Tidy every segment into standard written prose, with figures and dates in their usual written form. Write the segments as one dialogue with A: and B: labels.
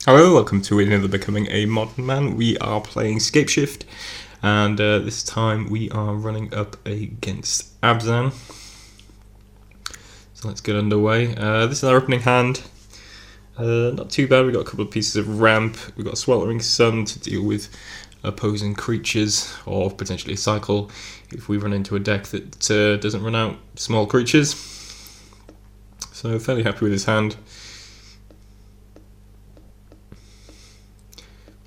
A: Hello, welcome to another Becoming a Modern Man. We are playing Scapeshift, and this time we are running up against Abzan. So let's get underway. This is our opening hand. Not too bad, we've got a couple of pieces of ramp, we've got a sweltering sun to deal with opposing creatures, or potentially a cycle if we run into a deck that doesn't run out small creatures. So fairly happy with this hand.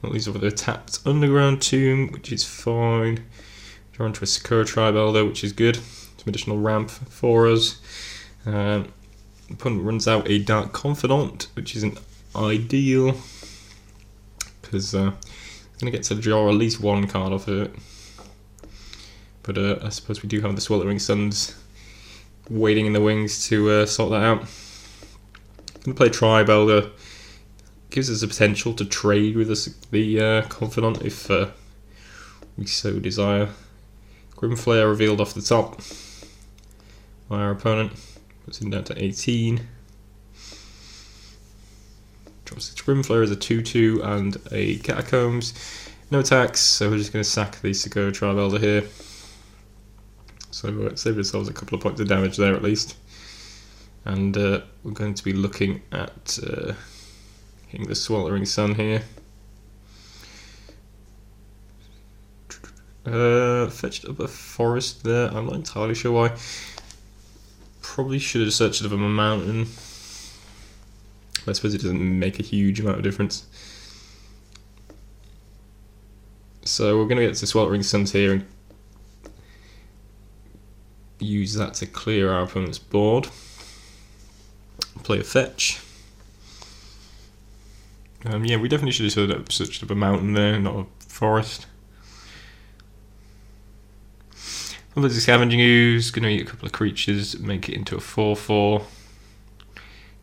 A: Well, these over the tapped underground tomb, which is fine. Drawn to a Sakura Tribe Elder, which is good. Some additional ramp for us. Opponent runs out a Dark Confidant, which isn't ideal because going to get to draw at least one card off of it. But I suppose we do have the Sweltering Suns waiting in the wings to sort that out. Going to play Tribe Elder. Gives us the potential to trade with the Confidant if we so desire. Grimflayer revealed off the top by our opponent. Puts him down to 18. Drops its Grimflayer as a 2-2 and a Catacombs. No attacks, so we're just going to sack the Sakura Tribe Elder here. So save ourselves a couple of points of damage there at least. And we're going to be looking at hitting the Sweltering Sun here. Fetched up a forest there. I'm not entirely sure why. Probably should have searched up a mountain. I suppose it doesn't make a huge amount of difference. So we're going to get to Sweltering Suns here and use that to clear our opponent's board. Play a fetch. Yeah, we definitely should have searched up a mountain there, not a forest. There's a Scavenging Ooze, going to eat a couple of creatures, make it into a 4-4,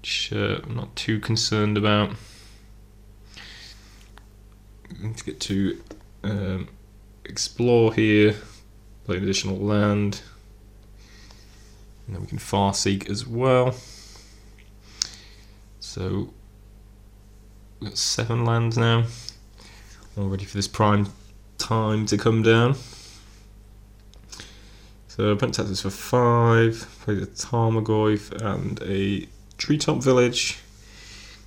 A: which I'm not too concerned about. Let's get to explore here, play an additional land, and then we can Farseek as well. So we've got 7 lands now, all ready for this prime time to come down. So opponent taps us for 5, plays a Tarmogoyf and a Treetop Village.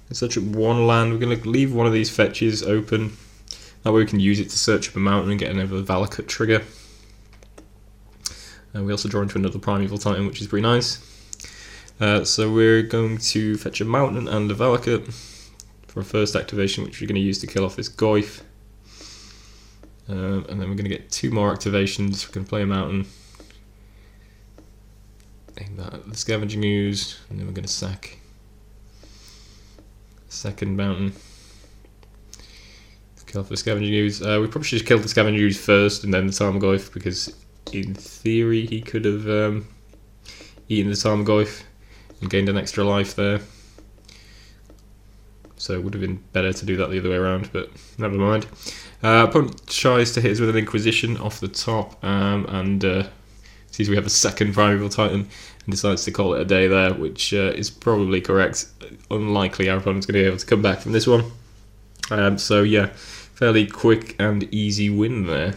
A: Let's search up one land. We're going to leave one of these fetches open. That way we can use it to search up a mountain and get another Valakut trigger. We also draw into another Primeval Titan, which is pretty nice. So we're going to fetch a mountain and a Valakut for a first activation, which we're going to use to kill off this Goyf. And then we're going to get 2 more activations. We're going to play a mountain. Aim that at the Scavenging Ooze, and then we're going to sack the second mountain. Kill off the Scavenging Ooze. We probably should have killed the Scavenging Ooze first and then the Tarmogoyf, because in theory he could have eaten the Tarmogoyf and gained an extra life there. So it would have been better to do that the other way around, but never mind. Opponent tries to hit us with an Inquisition off the top, and sees we have a second Primeval Titan and decides to call it a day there, which is probably correct. Unlikely our opponent's going to be able to come back from this one. So yeah, fairly quick and easy win there.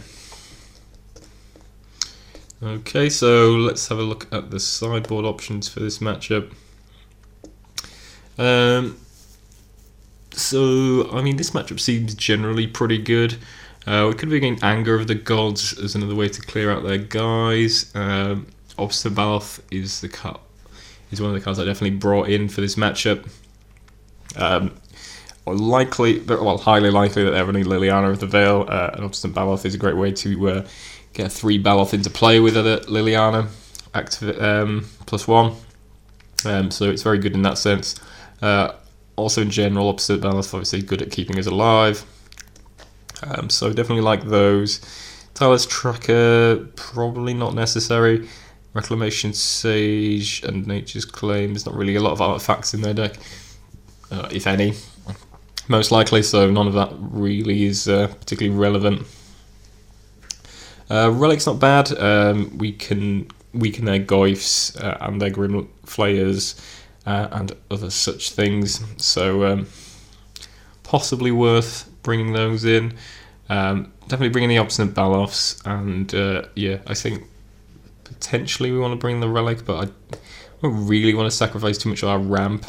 A: Okay, so let's have a look at the sideboard options for this matchup. So, I mean, this matchup seems generally pretty good. We could be getting Anger of the Gods as another way to clear out their guys. Obstinate Baloth is one of the cards I definitely brought in for this matchup. Highly likely that they're running Liliana of the Veil, and Obstinate Baloth is a great way to get a 3 Baloth into play with Liliana, +1. So it's very good in that sense. Also in general, Obstinate Baloth obviously good at keeping us alive. So definitely like those. Tireless Tracker, probably not necessary. Reclamation Sage and Nature's Claim. There's not really a lot of artifacts in their deck, if any, most likely, so none of that really is particularly relevant. Relic's not bad. We can weaken their Goyfs and their Grim Flayers and other such things. So possibly worth bringing those in. Definitely bringing the Obstinate Balofs, and yeah, I think potentially we want to bring the Relic, but I don't really want to sacrifice too much of our ramp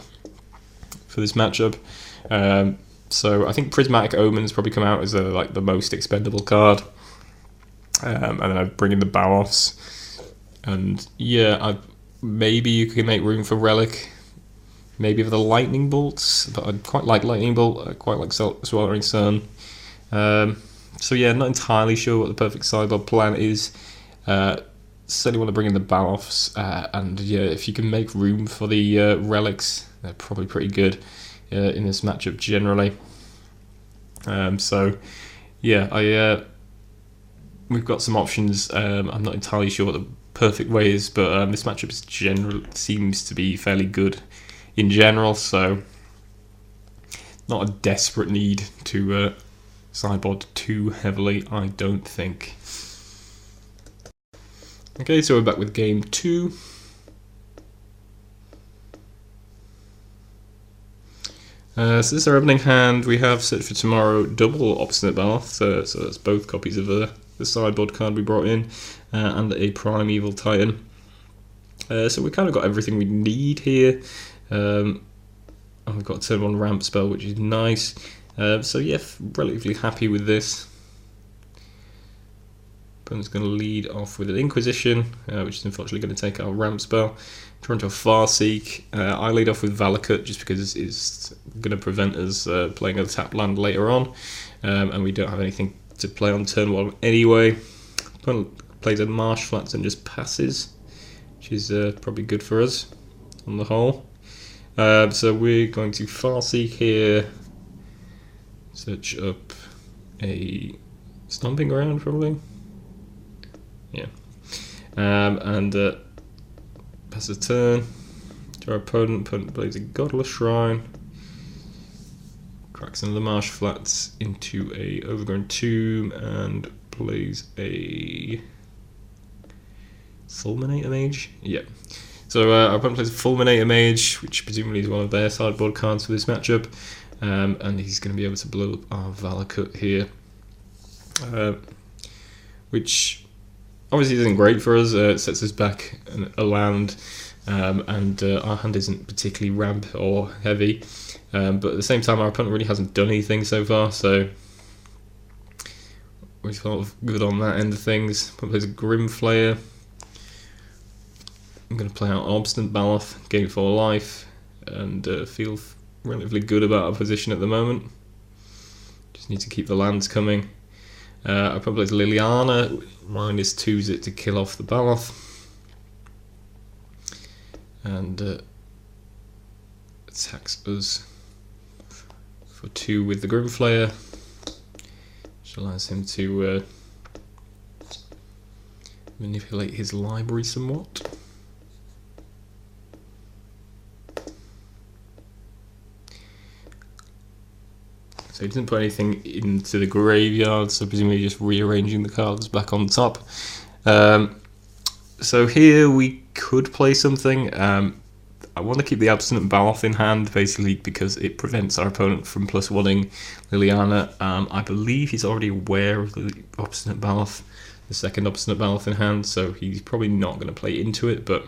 A: for this matchup. So I think Prismatic Omens probably come out as like the most expendable card, and then I bring in the Balofs, and yeah, maybe you can make room for Relic, maybe for the Lightning Bolts, but I quite like Lightning Bolt, I quite like Swallowing Sun. So yeah, not entirely sure what the perfect sideboard plan is. Certainly want to bring in the Balofs, and yeah, if you can make room for the Relics, they're probably pretty good in this matchup generally. So yeah, we've got some options. I'm not entirely sure what the perfect way is, but this matchup seems to be fairly good in general, so not a desperate need to sideboard too heavily, I don't think. Okay, so we're back with game 2. So this is our opening hand. We have Search for Tomorrow, double Obstinate Baloth, so that's both copies of the sideboard card we brought in, and a Primeval Titan. So we kind of got everything we need here. And we've got a turn 1 ramp spell, which is nice. So yeah, relatively happy with this. Opponent's going to lead off with an Inquisition, which is unfortunately going to take our ramp spell. Turn to a Farseek. I lead off with Valakut just because it's going to prevent us playing a tap land later on, and we don't have anything to play on turn 1 anyway. Opponent plays a Marsh Flats and just passes, which is probably good for us on the whole. So we're going to Farseek here. Search up a Stomping Ground, probably. Yeah. And pass a turn to our opponent. Opponent plays a Godless Shrine. Cracks another Marsh Flats into a Overgrown Tomb and plays a Fulminator Mage. Yeah. So our opponent plays a Fulminator Mage, which presumably is one of their sideboard cards for this matchup. And he's going to be able to blow up our Valakut here, which obviously isn't great for us. It sets us back a land, and our hand isn't particularly ramp or heavy, but at the same time our opponent really hasn't done anything so far, so we're sort of good on that end of things. Opponent plays a Grimflayer. I'm going to play out Obstinate Baloth, gain 4 life, and feel relatively good about our position at the moment. Just need to keep the lands coming. I probably plays Liliana, -2s it to kill off the Baloth, and attacks us for 2 with the Grimflayer, which allows him to manipulate his library somewhat. So he didn't put anything into the graveyard, so presumably just rearranging the cards back on top. So here we could play something. I want to keep the Abstinent Baloth in hand, basically because it prevents our opponent from +1ing Liliana. I believe he's already aware of the Obstinate Baloth, the second Obstinate Baloth in hand, so he's probably not going to play into it, but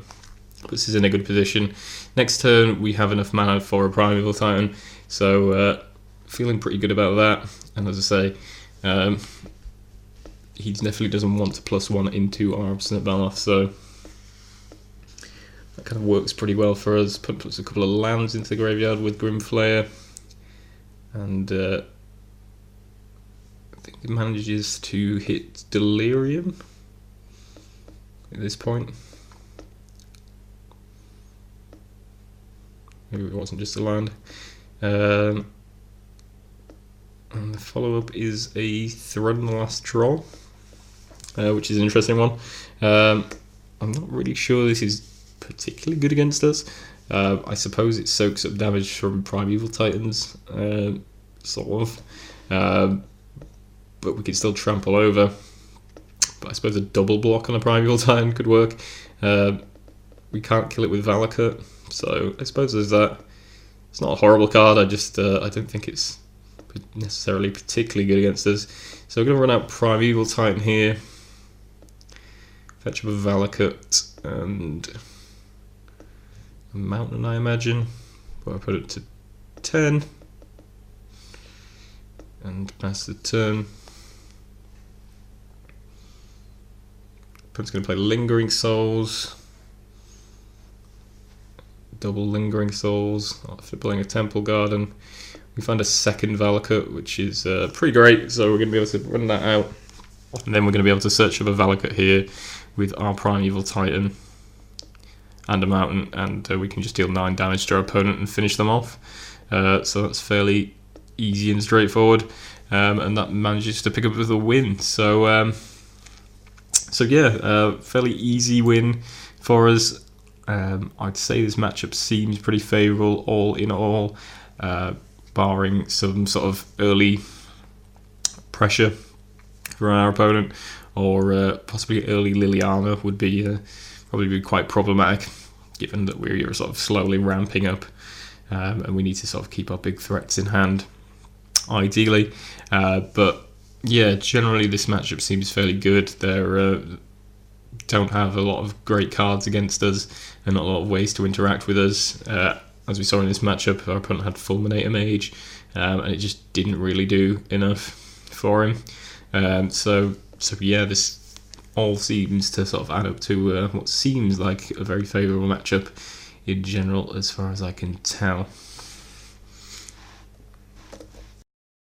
A: puts us in a good position. Next turn we have enough mana for a Primeval Titan, so feeling pretty good about that. And as I say, he definitely doesn't want to +1 into our Obstinate Baloth, so that kind of works pretty well for us. Puts a couple of lands into the graveyard with Grimflayer, and I think he manages to hit Delirium at this point. Maybe it wasn't just a land. And the follow-up is a Throne Last Troll, which is an interesting one. I'm not really sure this is particularly good against us. I suppose it soaks up damage from Primeval Titans, sort of. But we could still trample over. But I suppose a double block on a Primeval Titan could work. We can't kill it with Valakut, so I suppose there's that. It's not a horrible card, I don't think it's necessarily particularly good against us. So we're going to run out Primeval Titan here, fetch up a Valakut and a Mountain, I imagine. But I put it to 10 and pass the turn. Opponent's going to play Lingering Souls, double Lingering Souls after playing a Temple Garden. We find a second Valakut, which is pretty great, so we're going to be able to run that out. And then we're going to be able to search up a Valakut here with our Primeval Titan and a Mountain, and we can just deal 9 damage to our opponent and finish them off. So that's fairly easy and straightforward, and that manages to pick up with a win. So yeah, fairly easy win for us. I'd say this matchup seems pretty favourable all in all, barring some sort of early pressure from our opponent, or possibly early Liliana would be probably be quite problematic, given that we're sort of slowly ramping up, and we need to sort of keep our big threats in hand, ideally. But yeah, generally this matchup seems fairly good. They don't have a lot of great cards against us, and not a lot of ways to interact with us. As we saw in this matchup, our opponent had Fulminator Mage, and it just didn't really do enough for him. So yeah, this all seems to sort of add up to what seems like a very favourable matchup in general, as far as I can tell.